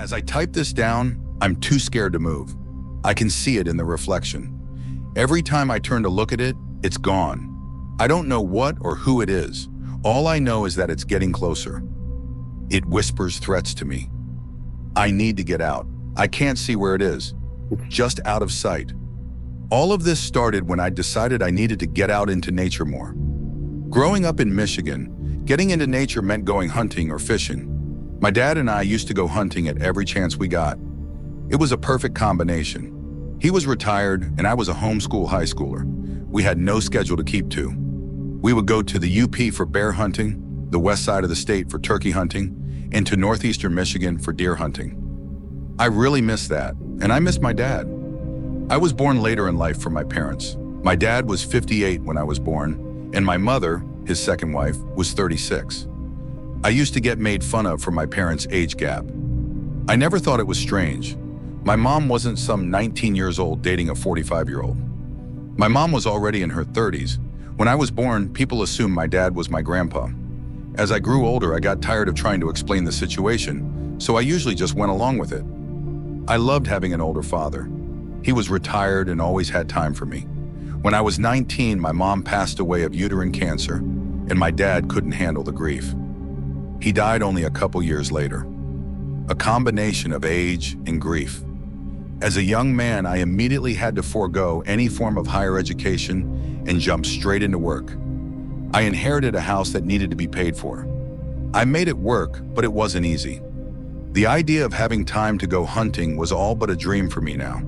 As I type this down, I'm too scared to move. I can see it in the reflection. Every time I turn to look at it, it's gone. I don't know what or who it is. All I know is that it's getting closer. It whispers threats to me. I need to get out. I can't see where it is. It's just out of sight. All of this started when I decided I needed to get out into nature more. Growing up in Michigan, getting into nature meant going hunting or fishing. My dad and I used to go hunting at every chance we got. It was a perfect combination. He was retired and I was a homeschool high schooler. We had no schedule to keep to. We would go to the UP for bear hunting, the west side of the state for turkey hunting, and to northeastern Michigan for deer hunting. I really miss that, and I miss my dad. I was born later in life from my parents. My dad was 58 when I was born, and my mother, his second wife, was 36. I used to get made fun of for my parents' age gap. I never thought it was strange. My mom wasn't some 19 years old dating a 45-year-old. My mom was already in her 30s. When I was born, people assumed my dad was my grandpa. As I grew older, I got tired of trying to explain the situation, so I usually just went along with it. I loved having an older father. He was retired and always had time for me. When I was 19, my mom passed away of uterine cancer, and my dad couldn't handle the grief. He died only a couple years later. A combination of age and grief. As a young man, I immediately had to forego any form of higher education and jump straight into work. I inherited a house that needed to be paid for. I made it work, but it wasn't easy. The idea of having time to go hunting was all but a dream for me now.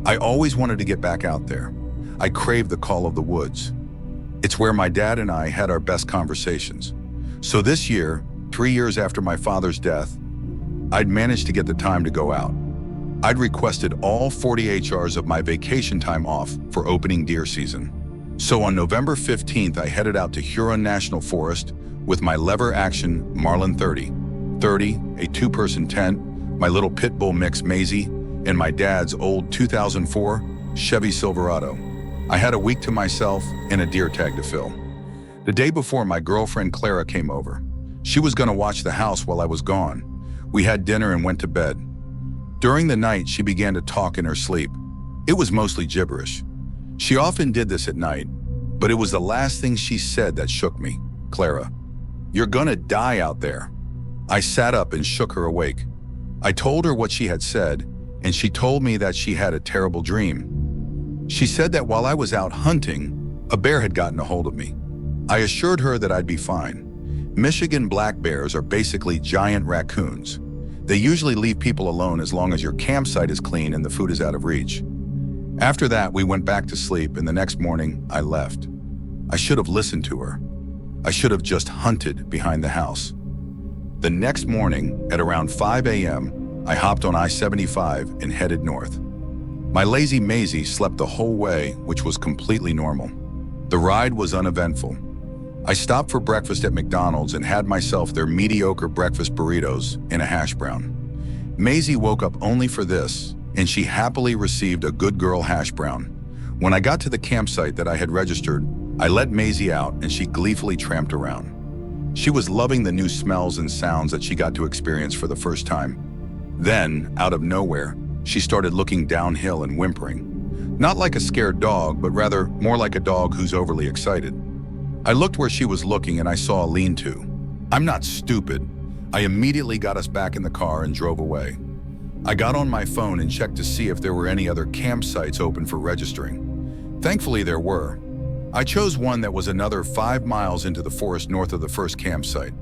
I always wanted to get back out there. I craved the call of the woods. It's where my dad and I had our best conversations. So this year, 3 years after my father's death, I'd managed to get the time to go out. I'd requested all 40 HRs of my vacation time off for opening deer season. So on November 15th, I headed out to Huron National Forest with my lever-action Marlin 30, a two-person tent, my little pit bull mix Maisie, and my dad's old 2004 Chevy Silverado. I had a week to myself and a deer tag to fill. The day before, my girlfriend Clara came over. She was going to watch the house while I was gone. We had dinner and went to bed. During the night, she began to talk in her sleep. It was mostly gibberish. She often did this at night, but it was the last thing she said that shook me. Clara, you're gonna die out there. I sat up and shook her awake. I told her what she had said, and she told me that she had a terrible dream. She said that while I was out hunting, a bear had gotten a hold of me. I assured her that I'd be fine. Michigan black bears are basically giant raccoons. They usually leave people alone as long as your campsite is clean and the food is out of reach. After that, we went back to sleep, and the next morning, I left. I should have listened to her. I should have just hunted behind the house. The next morning, at around 5 a.m., I hopped on I-75 and headed north. My lazy Maisie slept the whole way, which was completely normal. The ride was uneventful. I stopped for breakfast at McDonald's and had myself their mediocre breakfast burritos and a hash brown. Maisie woke up only for this, and she happily received a good girl hash brown. When I got to the campsite that I had registered, I let Maisie out and she gleefully tramped around. She was loving the new smells and sounds that she got to experience for the first time. Then, out of nowhere, she started looking downhill and whimpering. Not like a scared dog, but rather more like a dog who's overly excited. I looked where she was looking and I saw a lean-to. I'm not stupid. I immediately got us back in the car and drove away. I got on my phone and checked to see if there were any other campsites open for registering. Thankfully, there were. I chose one that was another 5 miles into the forest north of the first campsite.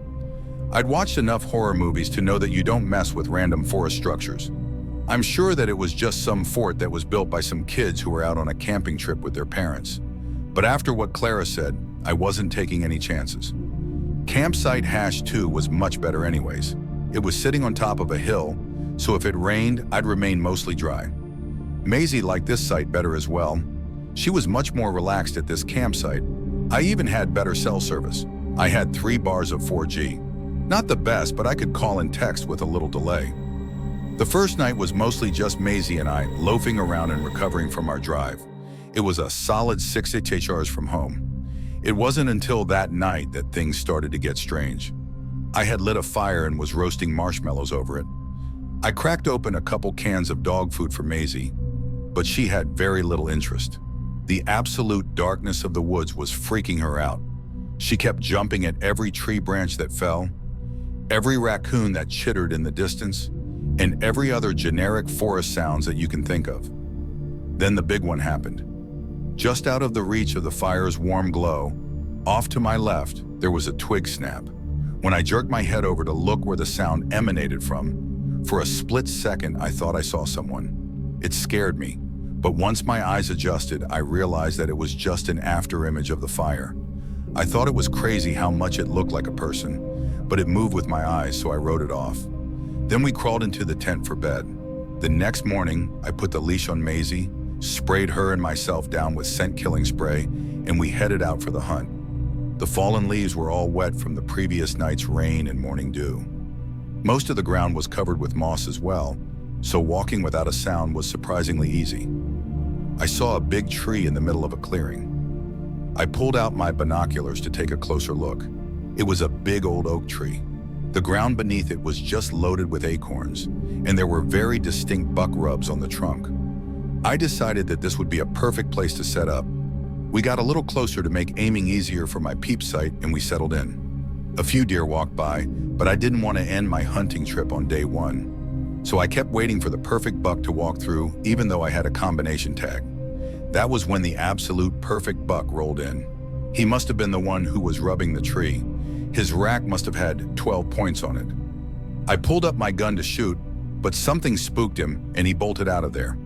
I'd watched enough horror movies to know that you don't mess with random forest structures. I'm sure that it was just some fort that was built by some kids who were out on a camping trip with their parents. But after what Clara said, I wasn't taking any chances. Campsite #2 was much better anyways. It was sitting on top of a hill, so if it rained, I'd remain mostly dry. Maisie liked this site better as well. She was much more relaxed at this campsite. I even had better cell service. I had 3 bars of 4G. Not the best, but I could call and text with a little delay. The first night was mostly just Maisie and I loafing around and recovering from our drive. It was a solid 6 HRs from home. It wasn't until that night that things started to get strange. I had lit a fire and was roasting marshmallows over it. I cracked open a couple cans of dog food for Maisie, but she had very little interest. The absolute darkness of the woods was freaking her out. She kept jumping at every tree branch that fell, every raccoon that chittered in the distance, and every other generic forest sounds that you can think of. Then the big one happened. Just out of the reach of the fire's warm glow, off to my left, there was a twig snap. When I jerked my head over to look where the sound emanated from, for a split second I thought I saw someone. It scared me, but once my eyes adjusted, I realized that it was just an afterimage of the fire. I thought it was crazy how much it looked like a person, but it moved with my eyes, so I wrote it off. Then we crawled into the tent for bed. The next morning, I put the leash on Maisie, sprayed her and myself down with scent-killing spray, and we headed out for the hunt. The fallen leaves were all wet from the previous night's rain and morning dew. Most of the ground was covered with moss as well, so walking without a sound was surprisingly easy. I saw a big tree in the middle of a clearing. I pulled out my binoculars to take a closer look. It was a big old oak tree. The ground beneath it was just loaded with acorns, and there were very distinct buck rubs on the trunk. I decided that this would be a perfect place to set up. We got a little closer to make aiming easier for my peep sight, and we settled in. A few deer walked by, but I didn't want to end my hunting trip on day one. So I kept waiting for the perfect buck to walk through, even though I had a combination tag. That was when the absolute perfect buck rolled in. He must have been the one who was rubbing the tree. His rack must have had 12 points on it. I pulled up my gun to shoot, but something spooked him and he bolted out of there.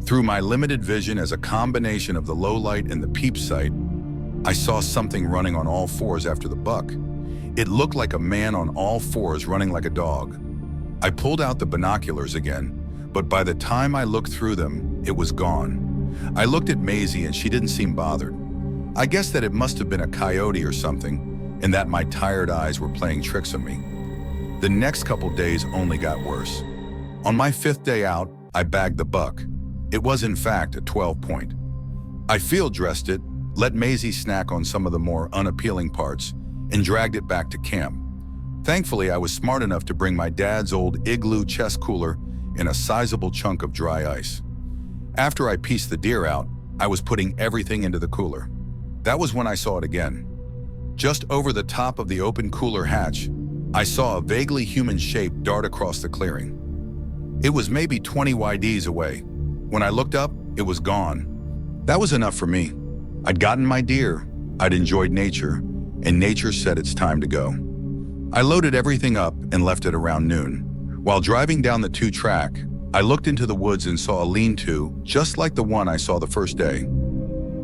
Through my limited vision as a combination of the low light and the peep sight, I saw something running on all fours after the buck. It looked like a man on all fours running like a dog. I pulled out the binoculars again, but by the time I looked through them, it was gone. I looked at Maisie and she didn't seem bothered. I guess that it must have been a coyote or something, and that my tired eyes were playing tricks on me. The next couple days only got worse. On my 5th day out, I bagged the buck. It was in fact a 12-point. I field dressed it, let Maisie snack on some of the more unappealing parts, and dragged it back to camp. Thankfully, I was smart enough to bring my dad's old igloo chest cooler and a sizable chunk of dry ice. After I pieced the deer out, I was putting everything into the cooler. That was when I saw it again. Just over the top of the open cooler hatch, I saw a vaguely human shape dart across the clearing. It was maybe 20 YDs away. When I looked up, it was gone. That was enough for me. I'd gotten my deer, I'd enjoyed nature, and nature said it's time to go. I loaded everything up and left it around noon. While driving down the 2-track, I looked into the woods and saw a lean-to just like the one I saw the first day.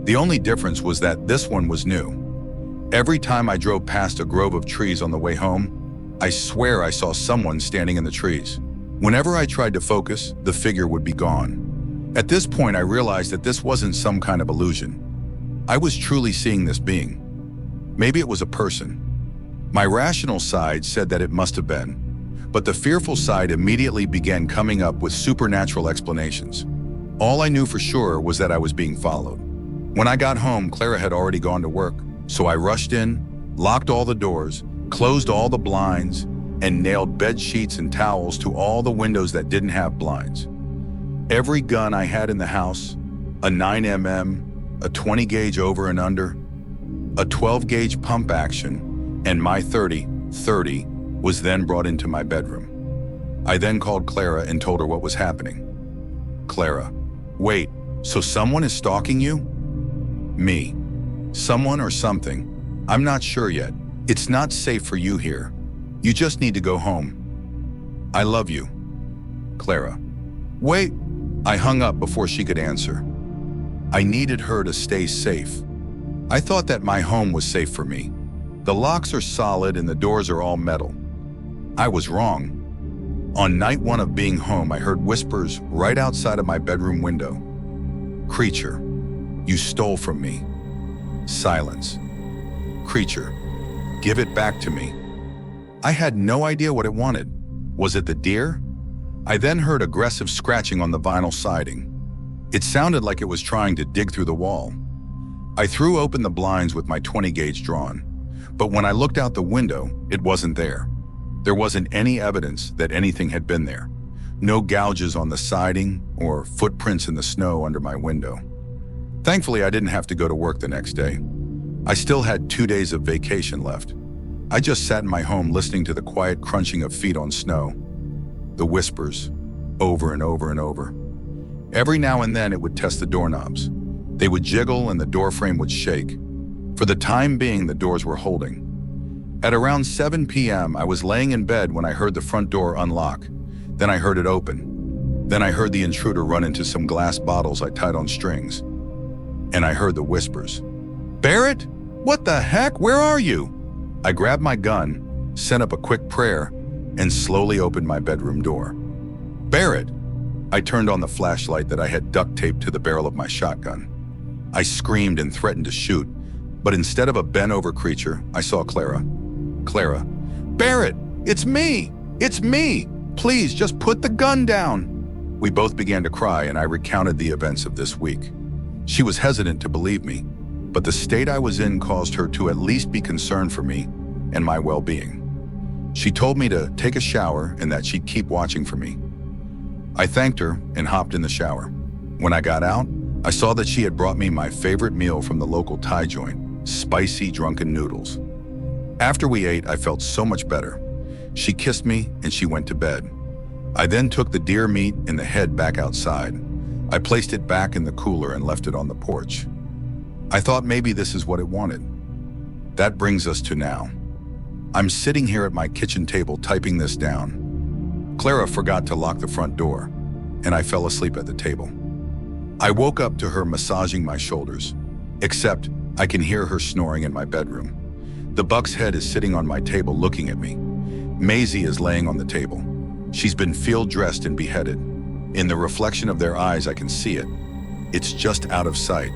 The only difference was that this one was new. Every time I drove past a grove of trees on the way home, I swear I saw someone standing in the trees. Whenever I tried to focus, the figure would be gone. At this point, I realized that this wasn't some kind of illusion. I was truly seeing this being. Maybe it was a person. My rational side said that it must have been, but the fearful side immediately began coming up with supernatural explanations. All I knew for sure was that I was being followed. When I got home, Clara had already gone to work, so I rushed in, locked all the doors, closed all the blinds, and nailed bed sheets and towels to all the windows that didn't have blinds. Every gun I had in the house, a 9mm, a 20 gauge over and under, a 12 gauge pump action, and my .30 was then brought into my bedroom. I then called Clara and told her what was happening. Clara: wait, so someone is stalking you? Me. Someone or something. I'm not sure yet. It's not safe for you here. You just need to go home. I love you. Clara. Wait. I hung up before she could answer. I needed her to stay safe. I thought that my home was safe for me. The locks are solid and the doors are all metal. I was wrong. On night 1 of being home, I heard whispers right outside of my bedroom window. Creature, you stole from me. Silence. Creature, give it back to me. I had no idea what it wanted. Was it the deer? I then heard aggressive scratching on the vinyl siding. It sounded like it was trying to dig through the wall. I threw open the blinds with my 20 gauge drawn, but when I looked out the window, it wasn't there. There wasn't any evidence that anything had been there. No gouges on the siding or footprints in the snow under my window. Thankfully, I didn't have to go to work the next day. I still had 2 days of vacation left. I just sat in my home listening to the quiet crunching of feet on snow, the whispers, over and over and over. Every now and then it would test the doorknobs. They would jiggle and the door frame would shake. For the time being, the doors were holding. At around 7 p.m., I was laying in bed when I heard the front door unlock. Then I heard it open. Then I heard the intruder run into some glass bottles I tied on strings. And I heard the whispers. "Barrett? What the heck? Where are you?" I grabbed my gun, sent up a quick prayer, and slowly opened my bedroom door. "Barrett!" I turned on the flashlight that I had duct taped to the barrel of my shotgun. I screamed and threatened to shoot, but instead of a bent-over creature, I saw Clara. Clara. "Barrett, it's me! It's me! Please, just put the gun down!" We both began to cry, and I recounted the events of this week. She was hesitant to believe me, but the state I was in caused her to at least be concerned for me and my well-being. She told me to take a shower and that she'd keep watching for me. I thanked her and hopped in the shower. When I got out, I saw that she had brought me my favorite meal from the local Thai joint, spicy drunken noodles. After we ate, I felt so much better. She kissed me and she went to bed. I then took the deer meat and the head back outside. I placed it back in the cooler and left it on the porch. I thought maybe this is what it wanted. That brings us to now. I'm sitting here at my kitchen table typing this down. Clara forgot to lock the front door, and I fell asleep at the table. I woke up to her massaging my shoulders, except I can hear her snoring in my bedroom. The buck's head is sitting on my table looking at me. Maisie is laying on the table. She's been field-dressed and beheaded. In the reflection of their eyes, I can see it. It's just out of sight.